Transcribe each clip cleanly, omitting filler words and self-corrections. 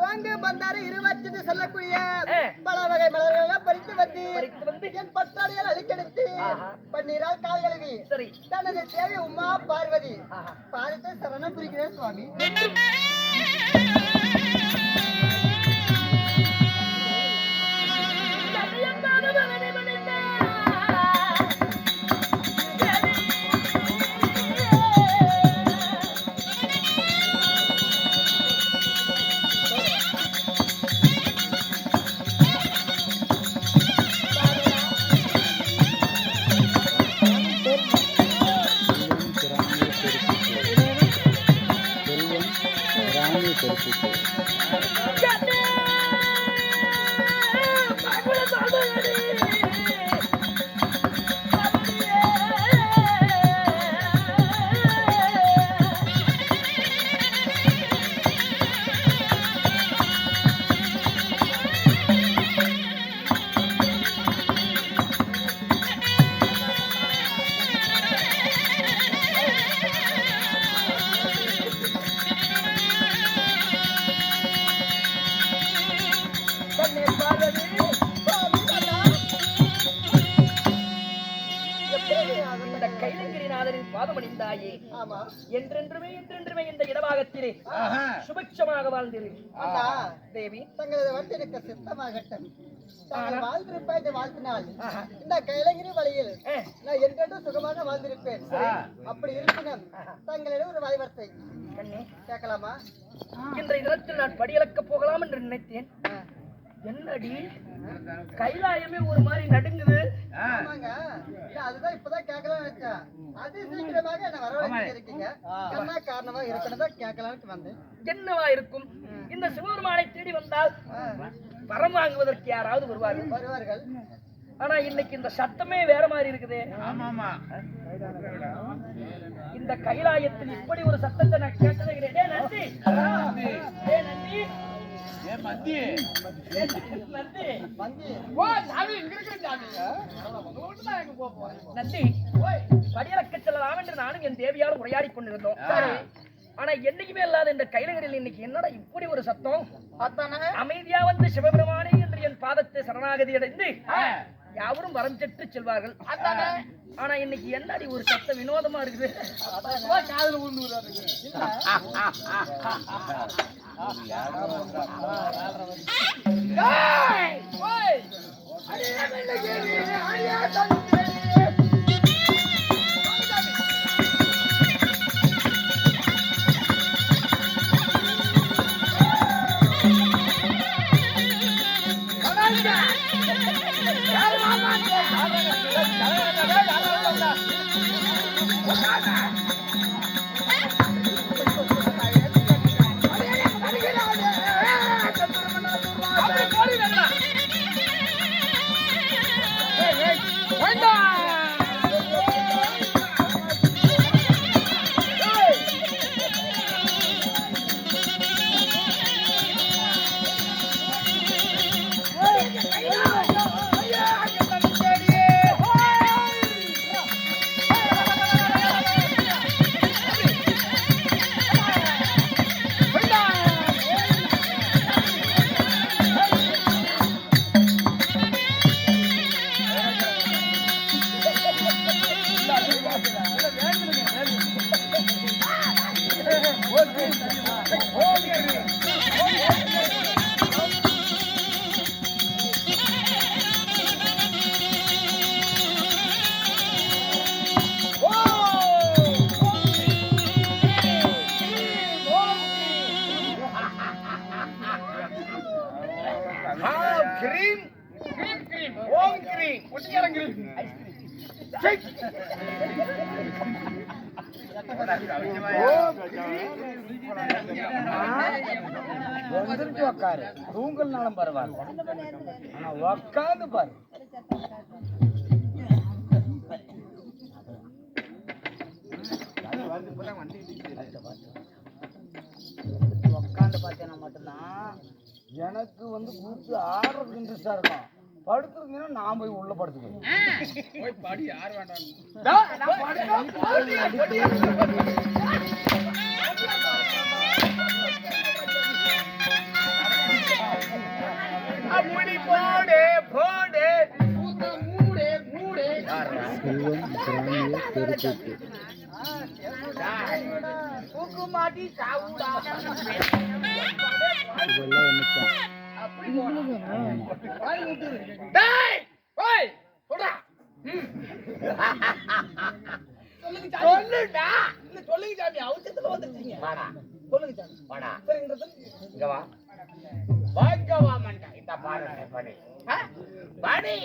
வாங்க பந்தாரு இருவச்சு சொல்லக்கூடிய பல வகை மலர்களை பறித்து வந்து என் பட்டாளியால் அழிக்கெடுத்து பன்னீரால் கால் கழுவி தனது தேவி உமா பார்வதி பாதத்தை சரணம் புரிகிறேன் சுவாமி. என்றென்றுமே இந்த இடபாகத்திலே சுபிட்சமாக வாழ்ந்தீர்கள் தேவி. தங்களது வட்டிற்கு சித்தமாகட்டும். வாழ்ந்திருப்பேன் இந்த வாழ்த்தினால் இந்த கைலங்கிரி வழியில் நான் என்றென்றும் சுகமாக வாழ்ந்திருப்பேன். அப்படி இருக்கணும் தங்களிடம் ஒரு வாய்வார்த்தை கேட்கலாமா? இன்றைய தினத்தில் நான் படியளக்க போகலாம் என்று நினைத்தேன். என்னடி கைலாயமே ஒரு மாதிரி நடுங்குது. அதுதான் இப்பதான் கேட்கலாம் நினைச்சேன். அது சீக்கிரமாக என்ன வரவழைச்சிருக்கீங்க. என்ன காரணமா இருக்கணும் கேட்கலான்னு வந்தேன். என்னவா இருக்கும்? இந்த சிவபெருமானை தேடி வந்தால் வரம் வாங்குவதற்கு யாராவது வருவார்கள். ஆனா இன்னைக்கு இந்த சத்தமே வேற மாதிரி இருக்குது. இந்த கைலாயத்தில் இப்படி ஒரு சத்தத்தை நான் கேட்டதே கிடையாது. படியறக்க செல்லலாம் என்று நானும் என் தேவியால் உரையாடி கொண்டிருந்தோம். ஆனா என்னைக்குமே இல்லாத இந்த கைலகரில் இன்னைக்கு என்னடா இப்படி ஒரு சத்தம்? அமைதியா வந்து சிவபெருமானே என்று என் பாதத்தை சரணாகதி அடைந்து யாவரும் வரம் பெற்று செல்வார்கள். ஆனா இன்னைக்கு என்னடி ஒரு சத்த வினோதமா இருக்குது. உக்காரு தூங்கல்னாலும் பரவாயில்ல, ஆனா உக்காந்து பாரு. உக்காந்து பார்த்தேன்னா மட்டும்தான் எனக்கு வந்து கூத்து ஆடுறதுக்கு இன்ட்ரெஸ்டா இருக்கும். படுத்துருந்தீங்கன்னா நான் போய் உள்ள படுத்துக்குவேன். போய் படி யார் வேண்டாம். அப்படி போடு போடு மூடு மூடு தூக்கு மாட்டி சாவுடா அப்படி சொல்லுடா சொல்லுங்க சாமி அவசரத்துல வந்துருக்கீங்க சொல்லுங்க சாமி வாடா சரிங்க இங்க வா பாக்கவா மண்டா இந்த பாருங்க படி படி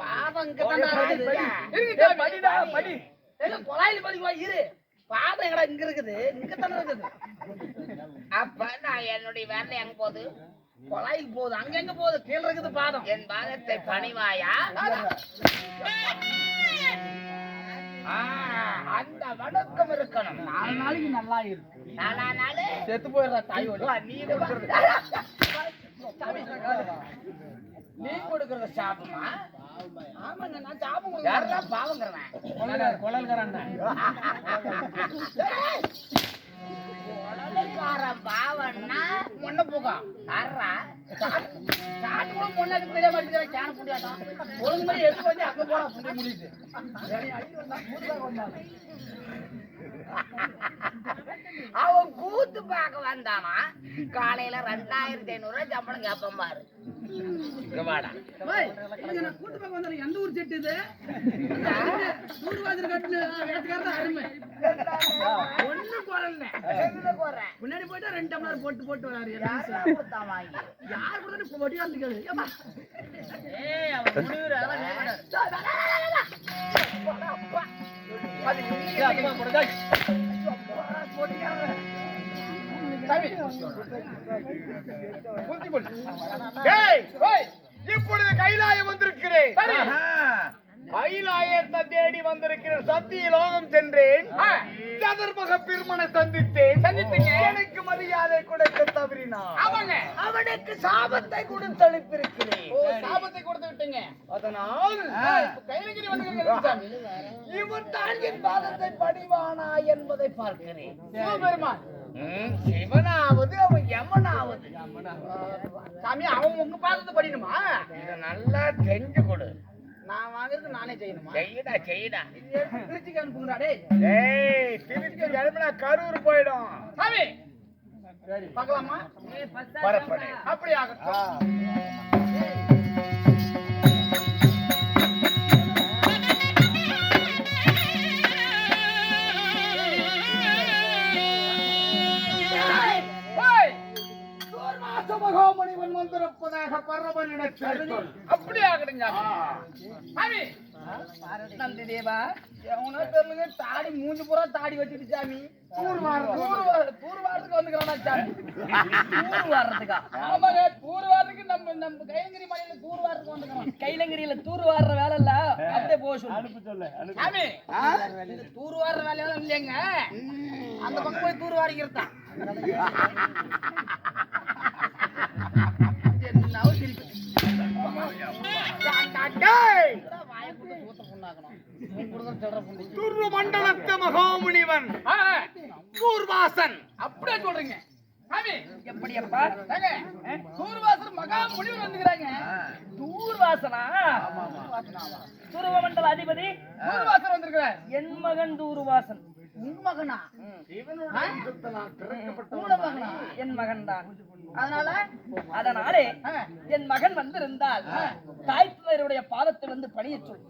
பாவங்க தான் படிடா படி இல்ல கொலாயில படிவா இரு பாதம் எங்கடா இங்க இருக்குது இங்க தான இருக்குது அப்ப நான் என்னுடைய வேலை எங்க போகுது கொலாய்க்கு போகுது அங்க எங்க போகுது கீழ இருக்குது பாதம் என் பாதத்தை பணிவாயா அந்த வணக்கம் இருக்கணும் 4 நாளைக்கு நல்லா இருக்கு 4 நாள் செத்து போயிடுறா தாயோட நீ கொடுக்கறத சாபமா ஆமாங்க நான் சாபம் யாரா பாவங்கறேன் கொலல்கறேன் கொலல்காரன் பாவன்னா முன்ன போகா யாரா சாட்டு கூட முன்னாடி தெரிய மாட்டேங்கிற கேன புடியாட்டம் ஒரு மாதிரி எடுத்து வந்து அங்க போறா புடி முடியுது அவன் கூத்து பார்க்க வந்தானா காலையில 2500 சம்பளம் கேப்பம் பாரு கூத்து பார்க்க வந்தாலும் எந்த ஊர் செட்டு இது அருமை ஒண்ணு போறேன் முன்னாடி போயிட்டா 2 டம்ளர் போட்டு போட்டு வராரு யார் கொடுத்தா பொடியா இருந்துக்காது இப்பொழுது கைலாயம் வந்திருக்கிறேன் கைலாயத்தை தேடி வந்திருக்கிறேன் சத்திய லோகம் சென்றேன் சதுர்முக பெருமனை சந்தித்தேன் எனக்கு மரியாதை கொடுக்க தவறினான் அவனுக்கு சாபத்தை கொடுத்து அனுப்பியிருக்கிறேன் சாபத்தை கொடுத்து விட்டீங்க அதனால் கைலகிரி வந்து இவன் தான் என் பாதத்தை பணிவானா என்பதை பார்க்கிறேன் சிவனாவது அவன் யமனாவது சாமி அவன் உங்க பாதத்தை படிக்கணுமா இத நல்லா செஞ்சு கொடு நான் வாங்குறது நானே செய்யணுமா செய்யடா திருச்சிக்கு அனுப்புங்கடா டேய் திருச்சிக்கு அனுப்புனா கரூர் போய்டும் சாமி பார்க்கலாமா அப்படி ஆகட்டும் மகாமணிவன் வந்திருப்பதாக பரமனிடத்தில் அப்படி ஆகட்டுங்க நந்தி தேவா எவனோ தெரியல தாடி மூஞ்சி பூரா தாடி வச்சுட்டு சாமி தூர் வாரத்துக்கு வந்துக்கிறானா சாமி தூர் வாரத்துக்கா ஆமாங்க தூர் வாரத்துக்கு நம்ம கைலங்கிரி மலையில தூர் வாரத்துக்கு வந்துக்கிறோம் கைலங்கிரியில தூர் வாடுற வேலை இல்ல அப்படியே போக சொல்லு அனுப்பி சொல்லு சாமி தூர் வாடுற வேலையெல்லாம் இல்லைங்க அந்த பக்கம் போய் தூர் வாரிக்கிறதா மண்டலத்த மகாமுனிவன் தூர்வாசன் அப்படியே சொல்றீங்க எப்படி அப்பா தூர்வாசன் மகாமுனிவன் வந்துக்கிறாங்க தூர்வாசனா துருவ மண்டல அதிபதி தூர்வாசன் வந்திருக்கிறார் என் மகன் தூர்வாசன் உங்க மகனா என் மகன் தான் அதனாலே என் மகன் வந்திருந்தால் தாய்த்தவருடைய பாதத்தை வந்து பணிய சொல்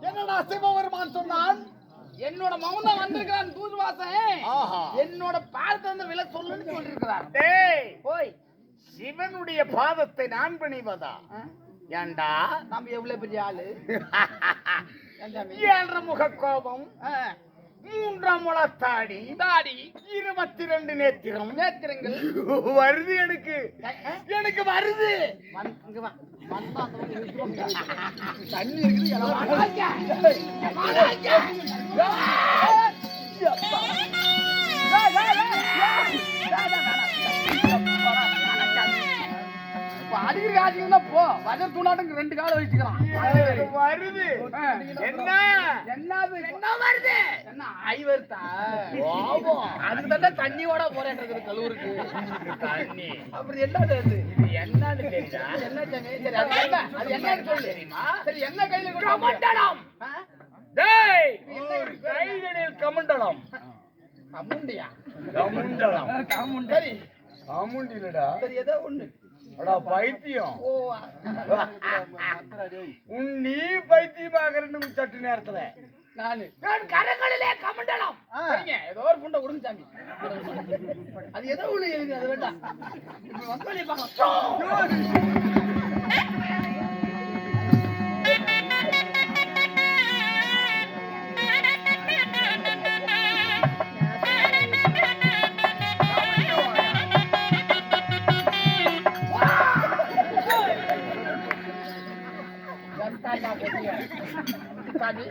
என்னடா சிவபெருமான் சொன்னான் என்னோட மகன் வந்திருக்கிறான் தூர்வாசன் என்னோட பாதத்தை வந்து விலை சொல்லுன்னு சொல்லிருக்கிறார் போய் சிவனுடைய பாதத்தை நான் பணிவதா ஏண்டா நம்ம எவ்வளவு பெரிய ஆளு 7 முக கோபம் 3 முளத்தாடி தாடி 22 நேத்திரங்கள் வருது எனக்கு வருது தண்ணி இருக்குது அடிக்கிற காசுன்னா போ வஜர் தூணாட்டுக்கு 2 கால வச்சுக்கிறான் வருது என்ன என்னது என்ன வருது என்ன ஐ வருதா அதுக்கு தான் தண்ணியோட போறேன்றது கல்லூருக்கு தண்ணி அப்படி என்னது அது என்னன்னு தெரியுதா என்ன சரி அது என்னன்னு சொல்லு தெரியுமா சரி என்ன கையில கமண்டலம் டேய் கைகளில் கமண்டலம் கமுண்டியா கமண்டலம் சரி கமுண்டிலடா சரி ஏதோ ஒண்ணு அடா பைத்தியம் ஓ நீ பைத்தியமாகறன்னு சட்டு நேரத்துல நான் கரங்களிலே கமண்டலம் சரிங்க ஏதோ ஒரு புண்டை கொடுங்க சாமி அது ஏதோ ஒண்ணு எழுது அது வேண்டாம் வந்தோடனே பார்க்கலாம் சாமி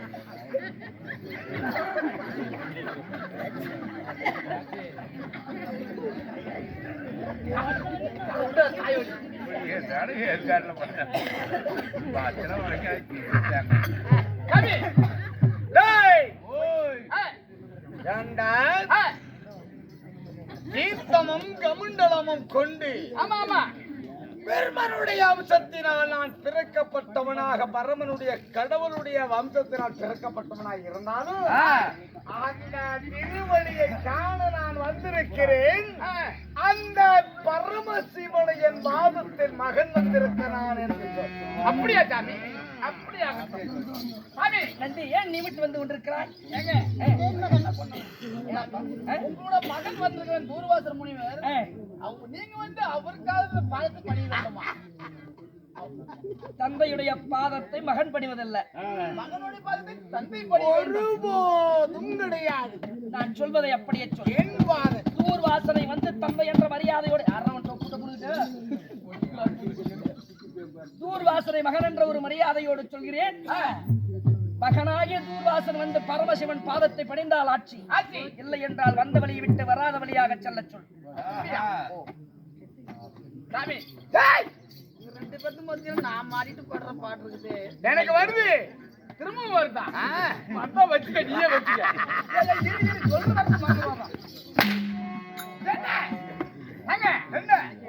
தீர்த்தமும் கமண்டலமும் கொண்டு ஆமா ஆமா பெருமனுடைய வம்சத்தினால் நான் பிறக்கப்பட்டவனாக பரமனுடைய கடவுளுடைய வம்சத்தினால் பிறக்கப்பட்டவனாக இருந்தாலும் அந்த திருவடியை காண நான் வந்திருக்கிறேன். அந்த பரமசிவனை என் பாதத்தில் மகன் வந்திருக்கிறான் என்று அப்படியா சாமி அப்படியா சாமி நந்தி ஏன் நிமிட்டு வந்து கொண்டிருக்கிறாய்? உங்களோட மகன் வந்திருக்கிறேன் தூர்வாசர் முனிவர் நீங்க வந்து அவருக்காக பாதத்தை பணிய வேண்டுமா? தந்தையுடைய பாதத்தை மகன் பணிவதல்ல, மகனுடைய பாதத்தை தந்தை பணிய ஒருபோதும் கிடையாது. நான் சொல்வதை அப்படியே சொல். என் பாதம் தூர்வாசனை வந்து தந்தை என்ற மரியாதையோடு தூர்வாசனை மகன் என்ற ஒரு மரியாதையோடு சொல்கிறேன். மகனாகிய தூர்வாசன் வந்து பரமசிவன் பாதத்தை பணிந்தால் ஆட்சி, இல்லை என்றால் வந்த வழியை விட்டு வராத வழியாக செல்ல சொல். சாமி 2 பேரும் மத்தியில நான் மாறிட்டு படுற பாட்டு இருக்குது. எனக்கு வருது, திரும்பவும் வருதா? மத்த வச்சுக்க, நீயே வச்சுக்க.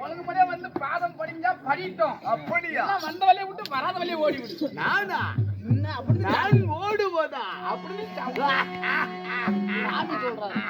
உனக்கு முறையா வந்து பாதம் படிஞ்சா படிட்டோம். அப்படியா? வந்த வழியை விட்டு வராத வழியை ஓடி விடு. நானா அப்படி நான் ஓடுவதா? அப்படின்னு சாமி சொல்றாரு.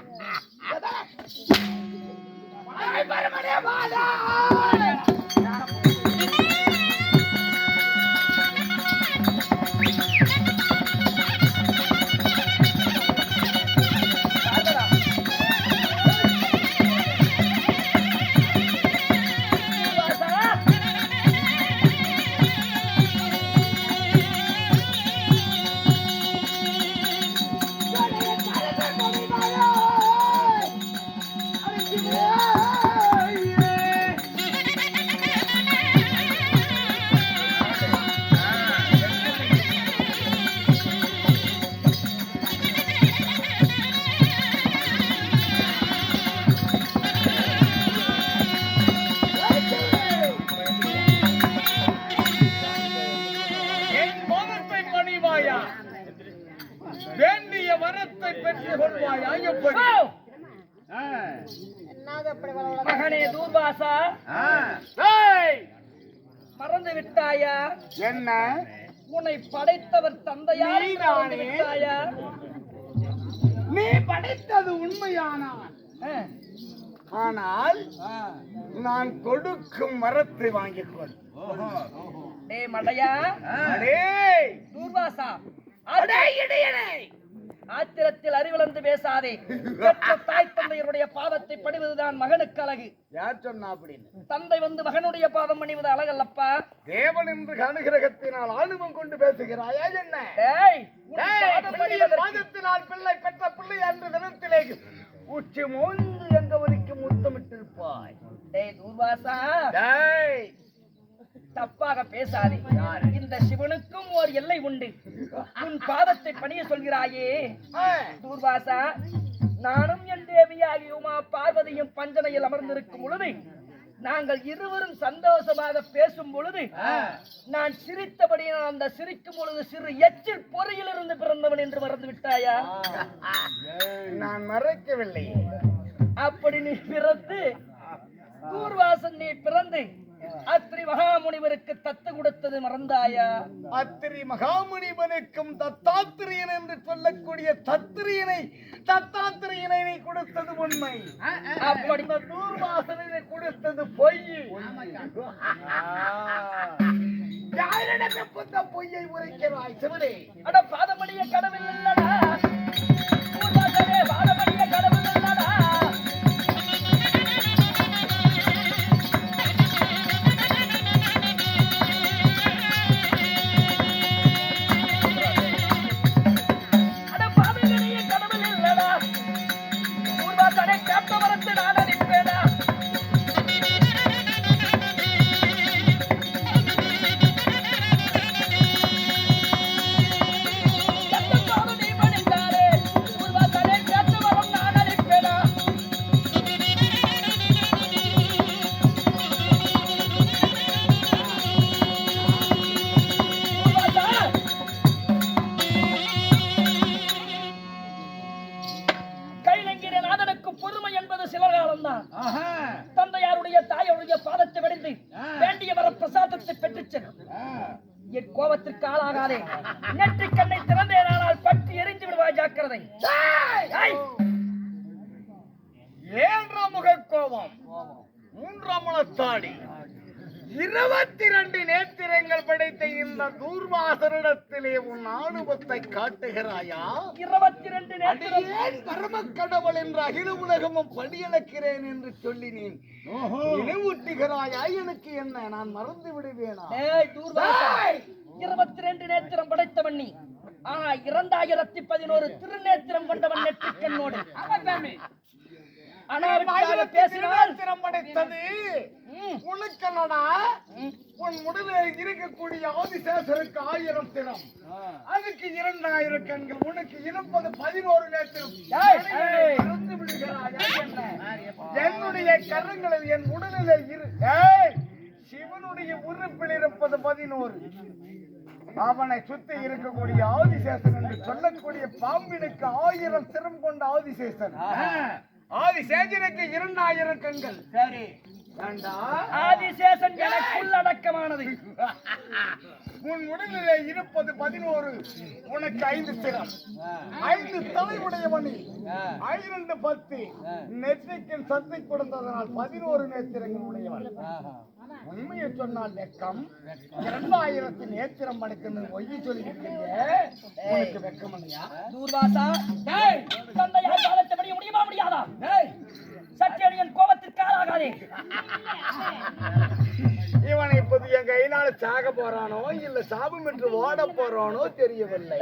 வேண்டிய வரத்தை பெற்றுக் கொள்வாயா? எப்படி? மகனே தூர்வாசா, மறந்து விட்டாயா? என்ன? உன்னை படைத்தவர் தந்தையா? மறந்து விட்டாயா? நீ படைத்தது உண்மையானா, ஆனால் நான் கொடுக்கும் மரத்தை வாங்கிக் கொள். டே மடையா, தூர்வாசா, ஆத்திரத்தில் அறிவிழந்து பேசாதே. தாய் தந்தையருடைய பாதத்தை பணிவதுதான் மகனுக்கு அழகு. யார் சொன்னா அப்படின்னு? தந்தை வந்து மகனுடைய பாதம் பணிவது அழகல்லப்பா. தேவன் என்று அனுகிரகத்தினால் ஆணுவம் கொண்டு பேசுகிறாயா என்ன? பாதத்தினால் பிள்ளை பெற்ற பிள்ளை அன்று தினத்திலே உச்சி மோந்து எங்க வரைக்கும் முத்தமிட்டிருப்பாய். டேய் தூர்வாசா, தப்பாக பேசாதே. இந்த சிவனுக்கும் ஒரு எல்லை உண்டு. உன் பாதத்தை பணிய சொல்கிறாயே தூர்வாசா, நானும் என் தேவியாகி உமா பார்வதியும் பஞ்சனையில் அமர்ந்திருக்கும் பொழுது நாங்கள் இருவரும் சந்தோஷமாக பேசும் பொழுது நான் சிரித்தபடியால் அந்த சிரிக்கும் பொழுது சிறு எச்சில் பொறியில் இருந்து பிறந்தவன் என்று மறந்து விட்டாயா? நான் மறைக்கவில்லை. அப்படி நீ பிறந்து தூர்வாசன் நீ பிறந்து அத்திரி மகாமுனிவருக்கு தத்து கொடுத்தது மறந்தாயா? அத்திரி மகாமுனிவனுக்கும் தத்தாத்திரியன் என்று சொல்லக்கூடிய தத்தாத்திரியனை நீ கொடுத்தது உண்மை. அப்படி தூர்வாசனை கொடுத்தது பொய். யாரிடம் புத்த பொய்யை உரைக்கிறாய் சிவனே? அட பாதமடிய கடவுள் இல்லடா, தூர்வாசனே பாதமடிய கடவுள் இல்லடா. தந்தையாருடைய தாயாருடைய பாதத்தை வெடிந்து வேண்டிய வர பிரசாதத்தை பெற்றுச் என் கோபத்திற்கு ஆளாகாதே. நெற்றி கண்ணை திறந்தேனால் பற்றி எரிந்து விடுவாய், ஜாக்கிரதை. ஏழாம் முக கோபம், மூன்றாம் மனத்தாடி, 22 நேத்திரங்கள் படைத்த இந்த தூர்வாசனிடத்திலே உன் ஆணுபத்தை காட்டுகிறாயா? 22 நேத்திரம் கர்ம கடவுள் என்று அகில உலகமும் படியளக்கிறேன் என்று சொல்லி நீ நினைவூட்டுகிறாயா? எனக்கு என்ன, நான் மறந்து விடுவேனா? 22 நேத்திரம் படைத்தவன் நீ. ஆனா 2011 திருநேத்திரம் கொண்டவன் நெற்றிக்கண்ணோடு. படைத்தது உனக்கல்லடா. உன் முடிவில் இருக்கக்கூடிய ஆதிசேஷருக்கு 1000 தினம், அதுக்கு 2000 கண்கள், உனக்கு இருப்பது 11 நேத்திரம். என்னுடைய கரங்களில் என் உடலில் சிவனுடைய உறுப்பில் இருப்பது 11. அவனை சுத்தி இருக்கக்கூடிய ஆதிசேஷன் என்று சொல்லக்கூடிய பாம்பினுக்கு 1000 திறம் கொண்ட ஆதிசேஷன். ஆதிசேஷனுக்கு 2000 கண்கள். சரி, ஆதிசேஷன் எனக்குள்ளடக்கமானது. உன் உடலிலே இருப்பது 11, உனக்கு 5 திறம், 5 தலையுடையவனி, 2 10 நெற்றிக்கு சத்தை கொடுத்ததனால் 11 நேத்திரங்கள் உடையவன். உண்மையை சொன்னால் லெக்கம் 2000 நேத்திரம் படைக்கிறது ஒய்யை சொல்லிருக்கீங்க. உனக்கு வெக்கம் இல்லையா? தூர்வாசா, தந்தையார் காலத்தபடி முடியுமா முடியாதா? சத்தியனியன் கோபத்திற்கு ஆளாகாதே. இவனை இப்போது என் கையினால சாக போறானோ இல்ல சாபம் என்று ஓட போறானோ தெரியவில்லை.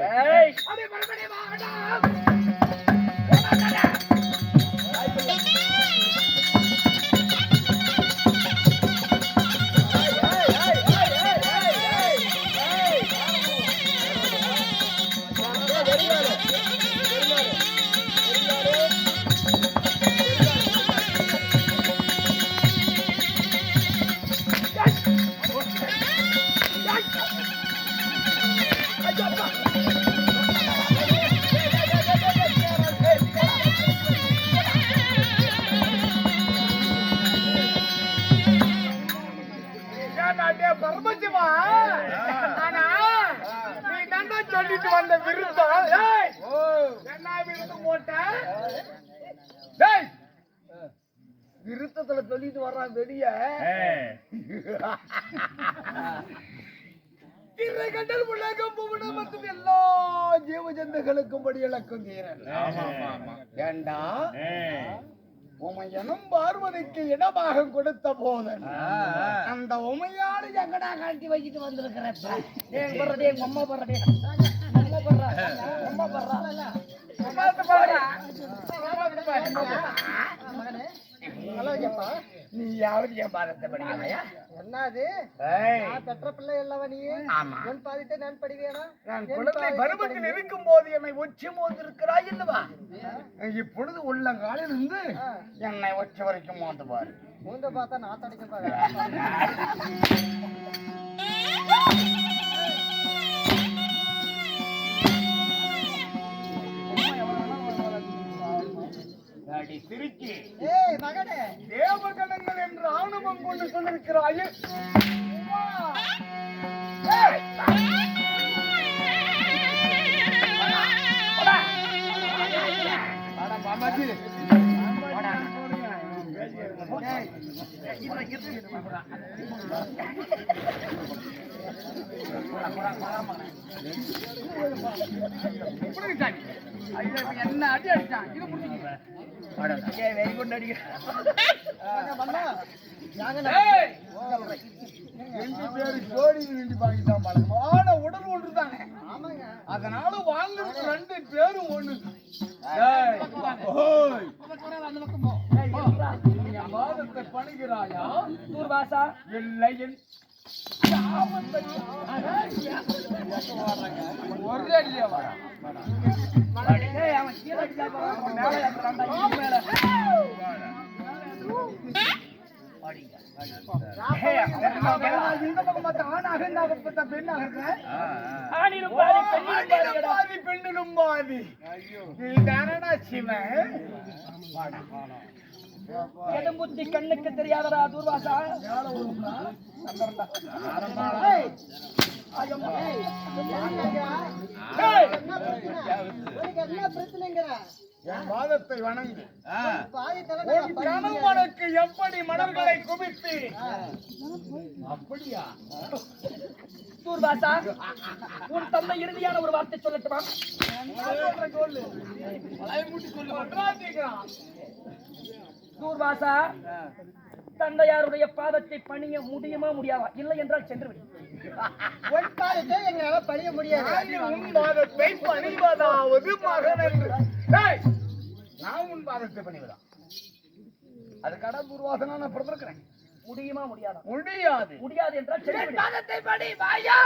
பரமசிவா, நீ தான் சொல்லிட்டு வந்த விருத்தம் என்ன விருத்தம் போட்ட? விருத்தத்துல சொல்லிட்டு வர்றான் வெளிய. கண்டல் உலகம் புவனம் மற்றும் எல்லா ஜீவ ஜந்துகளுக்கும் படி இழக்கும் தீரன். ஏண்டா உமையனும் பார்வதிக்கு இடமாக கொடுத்த போதன் அந்த உமையாடு எங்கடா காட்டி வச்சுட்டு வந்திருக்கிறப்ப அம்மா படுறா நல்லா வைக்கப்பா. நீயாவது என் பாதத்தை படிக்கலையா? என்னது ஏய், நான் பெற்ற பிள்ளை அல்லவா நீ? ஆமா. உன் பாதித்தை நான் படிவேனா? நான் குழந்தை பருவத்தில் இருக்கும் போது என்னை ஒச்சி மோந்திருக்கிறாய் அல்லவா? இப்பொழுது உள்ளங்காலில் இருந்து என்னை ஒச்ச வரைக்கும் மோந்து பாரு. மூந்த பார்த்தா நான் தடிக்க பாரு. அடி திருச்சி, ஏய் மகனே, தேவகணங்கள் என்று ஆணவம் கொண்டு சொல்லிருக்கிறாயே. என்ன அடி அடிச்சான் இது உடல் ஒன்றுதானே, அதனால வாங்குறது 2 பேரும் ஒண்ணு. பாதத்தை பணிகிறாயா தூர்வாசா? இல்லை, ஒரே அடியா வர. அவன் கீழே மேல ஏத்துறான்டா, மேல இந்த பக்கம் பார்த்தா ஆணாக, இந்த பக்கம் பார்த்தா பெண்ணாக இருக்கிற. ஆணிலும் பாதி பெண்ணிலும் பாதி பெண்ணிலும் பாதி. நீ தானடா சிவன். புத்தி கண்ணுக்கு தெரியாதடா தூர்வாசா. என்ன பிரச்சனைங்கிற? என் பாதத்தை வணங்கு. பாதி உன் கணவனுக்கு எப்படி மலர்களை குவித்து. அப்படியா தூர்வாசா? உன் தந்தை இறுதியான ஒரு வார்த்தை சொல்லட்டுமா? தூர்வாசா, தந்தையாருடைய பாதத்தை பணிய முடியுமா முடியாதா? இல்லை என்றால் சென்று விடு. உன் பாதத்தை எங்களால பணிய முடியாது. உன் பாதத்தை பணிவதாவது மகன் என்று. டேய், நான் உன் பாதத்தை பணிவதா? அதுக்காக துர்வாசனா நான் பிறந்திருக்கிறேன். முடியுமா முடியாதா? முடியாது. முடியாது என்றால் சென்று விடு. பாதத்தை பணி வாயா.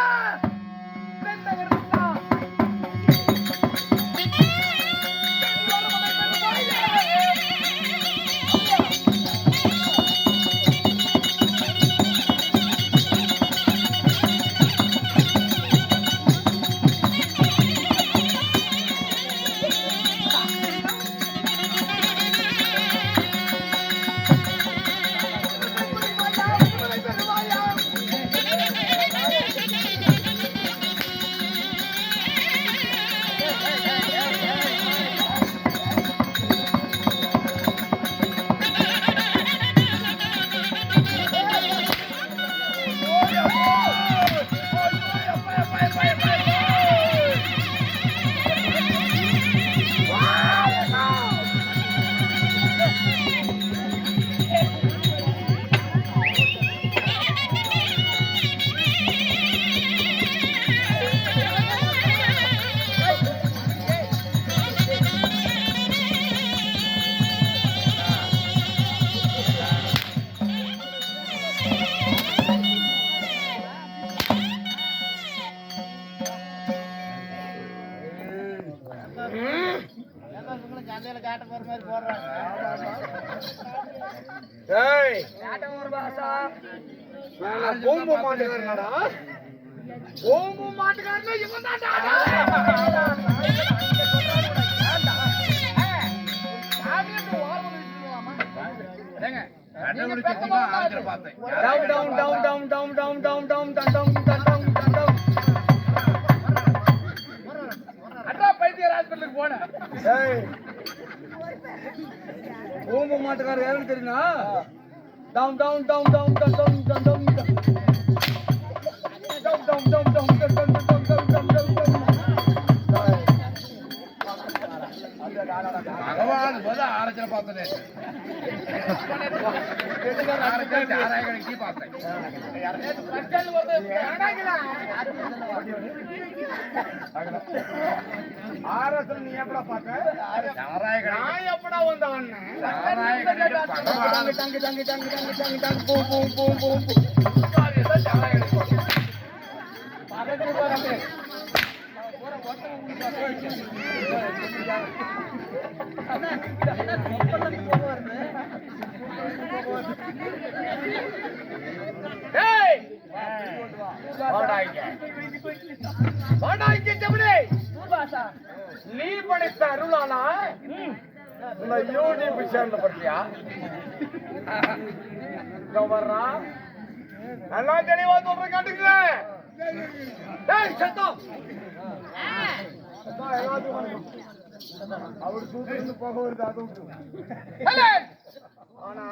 ஓம்பு மாட்டுக்காரனடா, ஓம்பு மாட்டுக்காரனே இவன் தான்டா. ஓம்பு மாட்டுக்காரர் யாருன்னு தெரியுமா? Down down down down down down down down down down down down down ஆரச்சில பார்த்தேன் ஆராய்ச்சி பார்த்தேன் ஆரத்தில் நீ எப்படா பார்த்த நான் எப்படா வந்தவன் நீ படித்த அருளானா யூடியூப் சேனல் பற்றியா வர்றா நல்லா தெளிவா சொல்ற கேட்டுக்கிறேன் அவர் சூத்திருந்து போக வருது அதுவும் ஆனா